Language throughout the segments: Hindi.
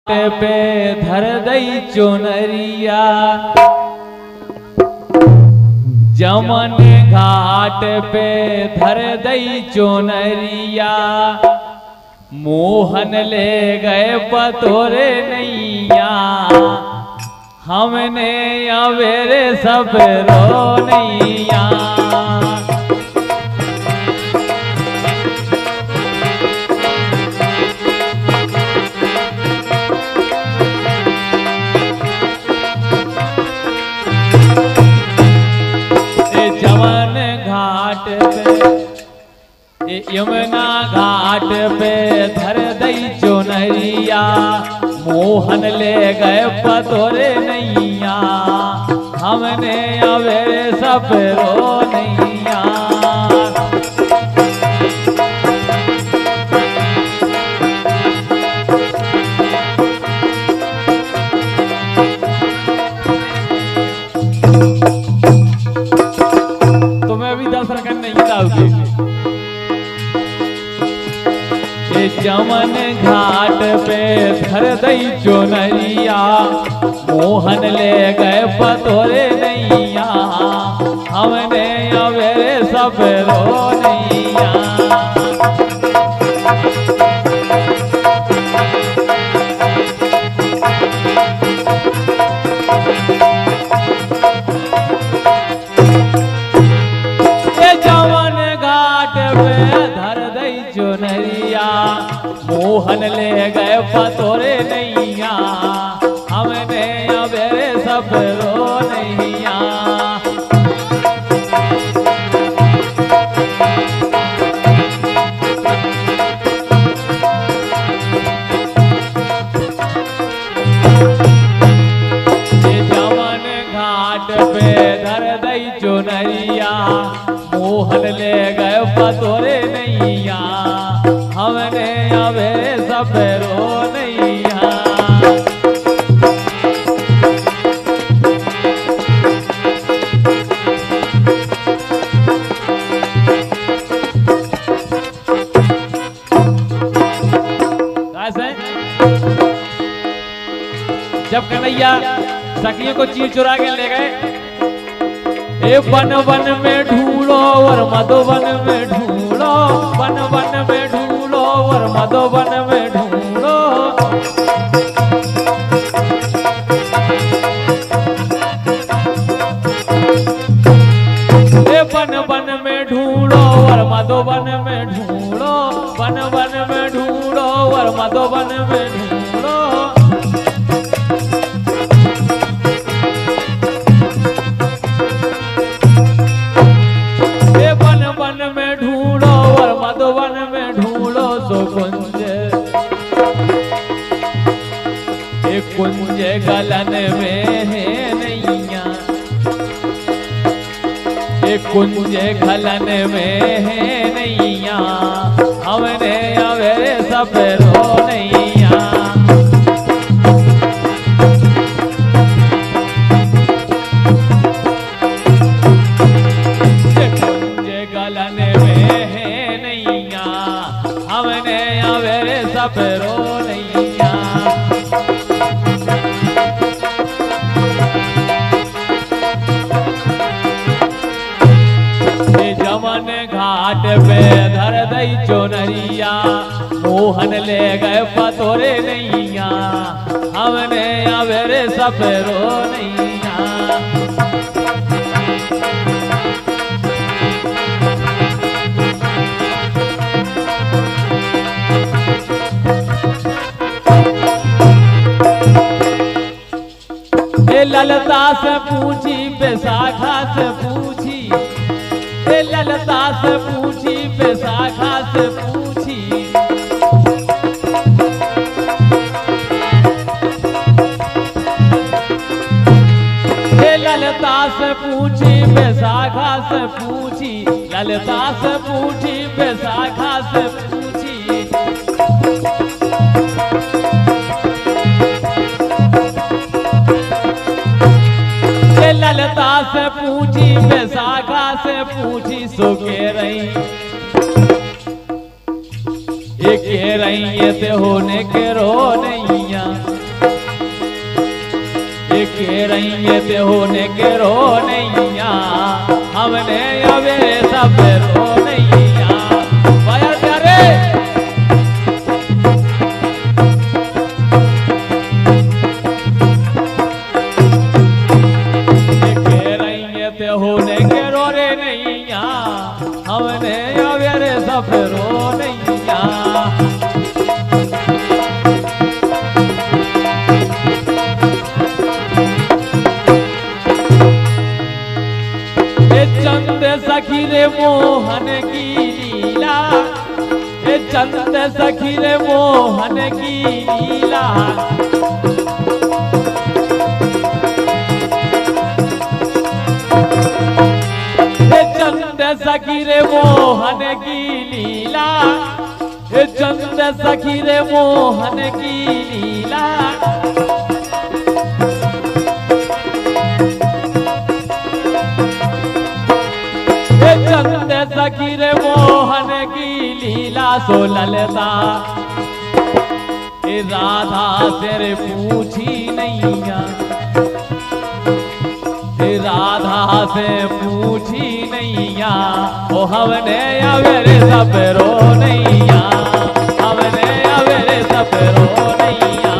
पे धर दई चुनरिया, जमन घाट पे धर दई चुनरिया, मोहन ले गए पतोरे नैया, हमने अवेरे सब रो नैया। जमन घाट पे यमुना घाट पे धर दई चुनरिया, मोहन ले गए पतोरे नैया, हमने अवेरे सब रो नैया। जमन घाट पे धर दई चुनरिया, मोहन ले गए पतोरे नैया, हमने अवेरे सब रो नैया। मोहन ले गए पतोरे नैया, हमने अवेरे सब रो नैया। जमन घाट पे धर दई चुनरिया, मोहन ले गए पतोरे नैया, हमने अवेरे सब रो नैया। जब कन्हैया सखियों को चीर चुरा के ले गए, ए वन वन में ढूंढो और मधुवन में ढूंढो, वन वन में ढूंढो और मधुवन में ढूंढो। ए वन वन में ढूंढो और मधुवन में ढूंढो, वन वन में ढूंढो और मधुवन में ढूंढो। मधुवन में ढूंढो सो कुंज, एक कुंज गलन में है नैया, एक कुंज गलन में है नैया, हमने अवेरे सब रो नैया। कुंज गलन में है नैया, हमने अवेरे सब रो नैया। जमन घाट पे धर दई चुनरिया, मोहन ले गए पतोरे नैया, हमने अवेरे सब रो नैया। ललता से पूछी बैसाखा से पूछी, ललता से पूछी बैसाखा से पूछी, ललता से पूछी बैसाखा से पूछी, ललता से पूछी बैसाखा से पूछी। ललता से पूछी बैसाखा से पूछी, सो के रही एक रही ते होने के रो नैया। रही ते होने के रो नैया हमने अवे सब रो नैया बाया प्यारे के रही ते होने के रो रे नैया हमने अवे सब रो नैया चंद सखी रे मोहन की लीला चंद सखी रे मोहन की लीला चंद सखी रे मोहन की लीला चंद सखी रे मोहन की लीला चंद सखी रे मोहन की लीला सो ललता राधा तेरे पूछी नैया राधा से पूछी नैया ओ हमने अवेरे सब रो नैया हमने अवेरे सब रो नैया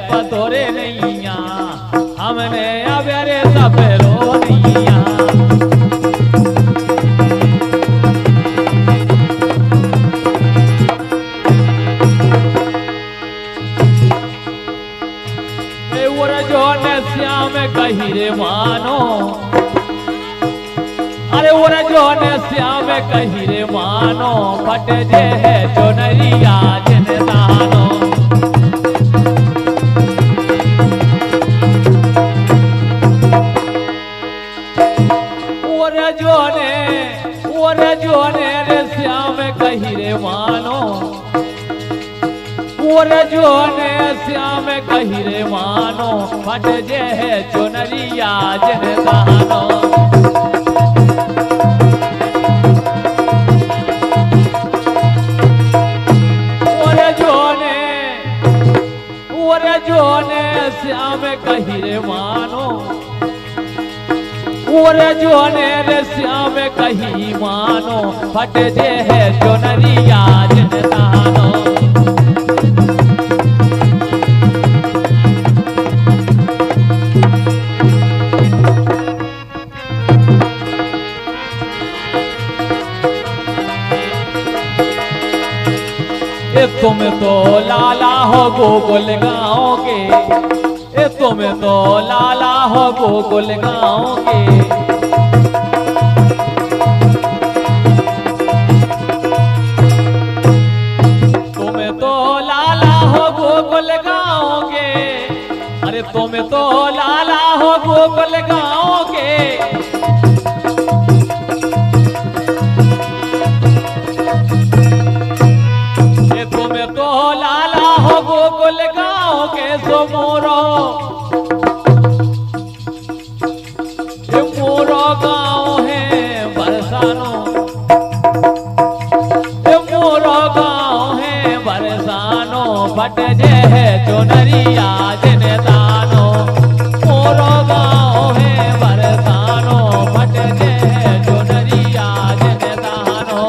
पतोरे नैया हमने अवेरे सब रो नैया जो ने श्याम कही रे मानो अरे जो ने श्याम कही रे मानो फट जे है जो नरिया जन दानो जोने रे श्याम कही रे मानो जोने श्याम कही रे मानो फट जे है चुनरिया जन दानो जोने श्याम कही रे मानो जोने रे श्याम कही मानो फट जे है चुनरिया जन दानो तुम तो लाला हो गोकुल गाँव के तुम तो लाला हो गोकुल गाँव के तुम तो लाला हो गोकुल गाँव के अरे तुम तो लाला हो गोकुल गाँव के गोकुल गाँव के सो मोरो गाँव है बरसानो मोरो गाँव है बरसानो फट जे है चुनरिया जन दानो मोरो गाँव है बरसानो फट जे है चुनरिया जन दानो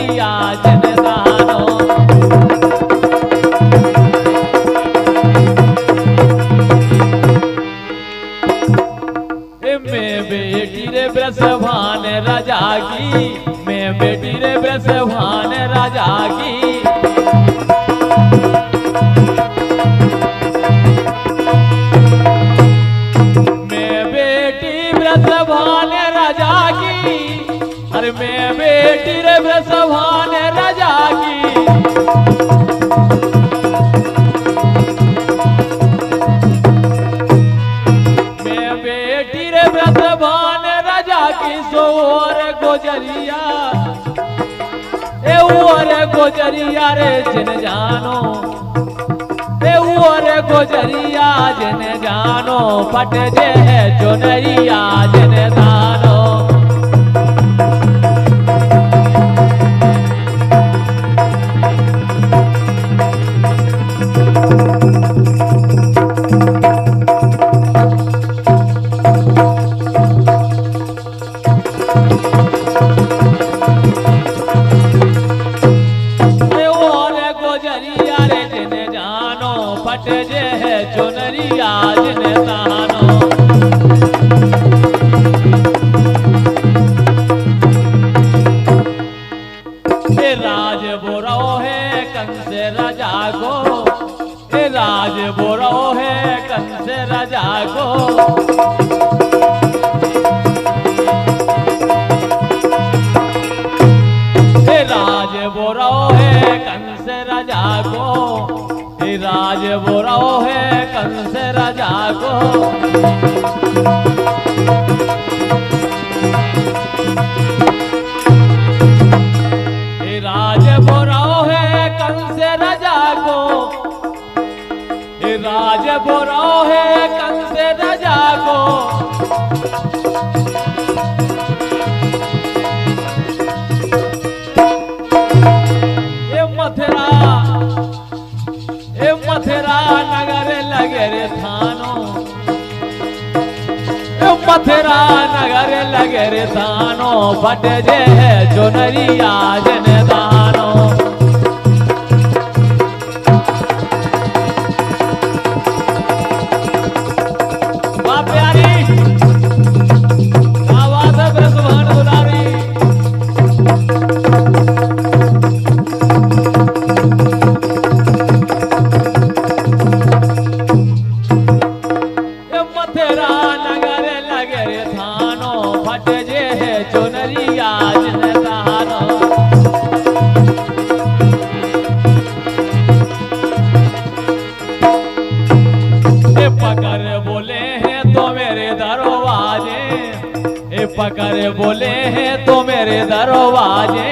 चुनरिया जनदानो। मैं बेटी रे ब्रसभान राजा की, मैं बेटी रे ब्रसभान राजा की। मैं बेटी ब्रसभान राजा की, अरे मैं बेटी रे ब्रसभान राजा की। ब्रसभान राजा की सोर गोजरिया, ए ओर गोजरिया रे जिन जानो, ए ओर गोजरिया जिन जानो, पट जे है चुनरिया जिन दानो। पट जे है चुनरिया जिन दानो। ए राज बोरो है कंस राजा को, ए राज बोरो है कंस राजा को। ए राज बोरो है कंस राजा को, राज बोरो है कंस राजा को। राज बोरो है कंस राजा को, राज बोरो है कंस राजा को। मथुरा नगर लगे रे थानो, मथुरा नगर लगे रे थानो, पट जे है चुनरिया जन दानो। वाह प्यारी आवाज है ब्रसभान दुलारी। चुनरिया जिन दानो। ए पकड़ बोले हैं तो मेरे दरवाजे, ए पकड़ बोले हैं तो मेरे दरवाजे।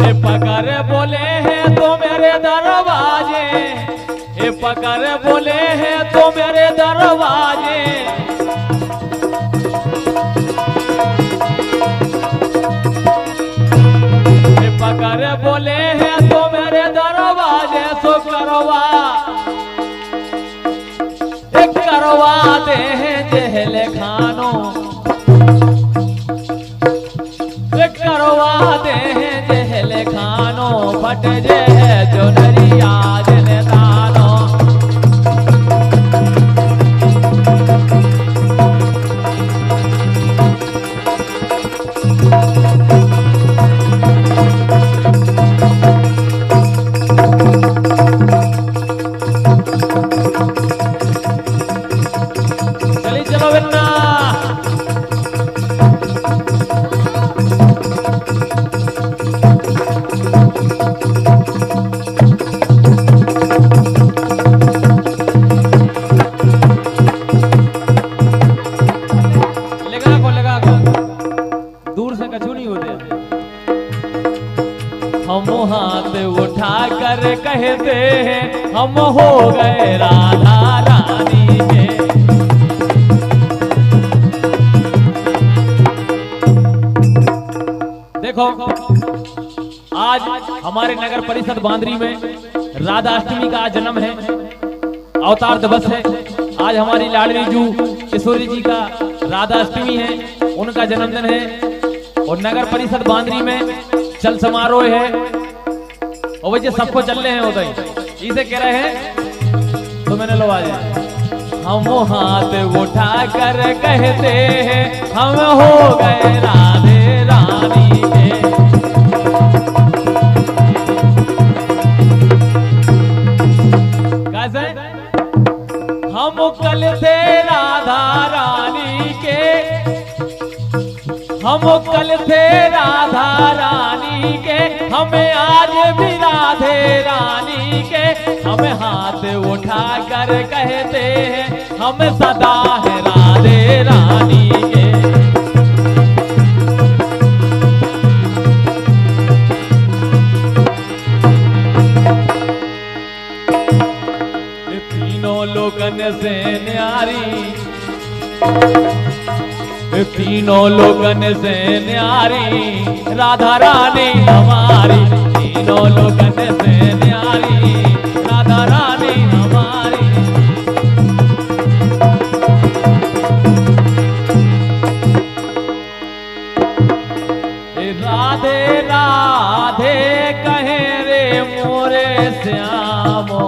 ए पकड़ बोले हैं तो मेरे दरवाजे, ए पकड़ बोले हैं तो मेरे दरवाजे। ए पकड़ बोले हैं तो मेरे दरवाजे। सो करवा करवा दे हैं जेल खानो, करवा दे हैं जेल खानो, फट जे है चुनरिया जिन दानो। चली चलो बिन्ना। दूर से कछु नहीं होते। हम हाथ उठा कर कहते हैं हम हो गए राधा रानी के। देखो आज हमारे नगर परिषद बांद्री में राधा अष्टमी का जन्म है, अवतार दिवस है। आज हमारी लाडली जू किशोरी जी का राधा अष्टमी है, उनका जन्मदिन है और नगर परिषद बांद्री में चल समारोह है और वही सबको चल रहे हैं उधर इसे कह रहे हैं। तो मैंने लो आज हम हाथ उठा कर कहते हैं हम हो गए राधे रानी के। कैसे हम कल थे राधा रानी के, हम कल थे राधा रानी के, हमें आज भी राधे रानी के। हम हाथ उठा कर कहते हैं हम सदा है राधे रानी के। तीनों लोगन से न्यारी, तीनों लोगन से न्यारी राधा रानी हमारी। तीनों लोगन से न्यारी राधा रानी हमारी। राधे राधे कहे रे मोरे श्यामो,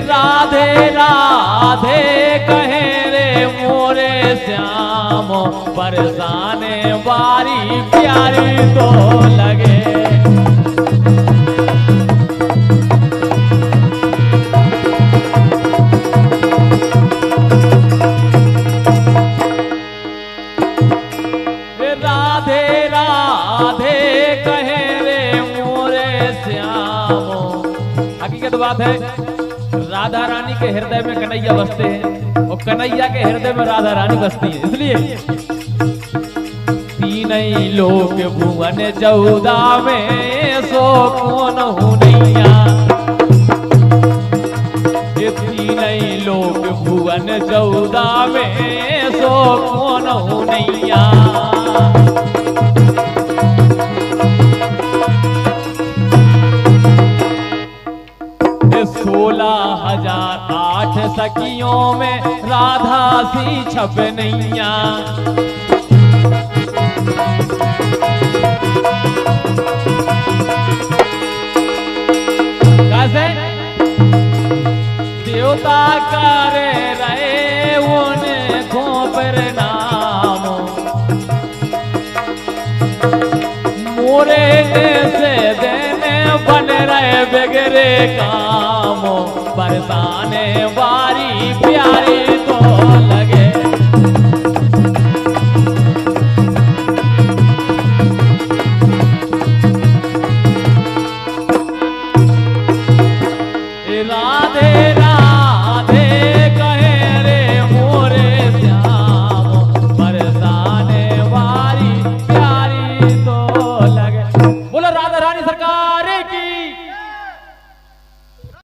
राधे राधे कहे रे मोरे श्याम। बरसाने बारी प्यारी तो लगे, राधे राधे कहे रे मोरे श्याम। हकीकत बात है राधा रानी के हृदय में कन्हैया बसते हैं और कन्हैया के हृदय में राधा रानी बसती है। इसलिए तीन ही लोक भुवन 14 में सो कौन हुनैया। तीन ही लोक भुवन 14 में सो कौन हुनैया। 16,008 सखियों में राधा सी छब नैया। कैसे देवता करे रहे उनको प्रणाम, मोरे से देने बन रहे बिगड़े काम। बरसाने वारी प्यारी तो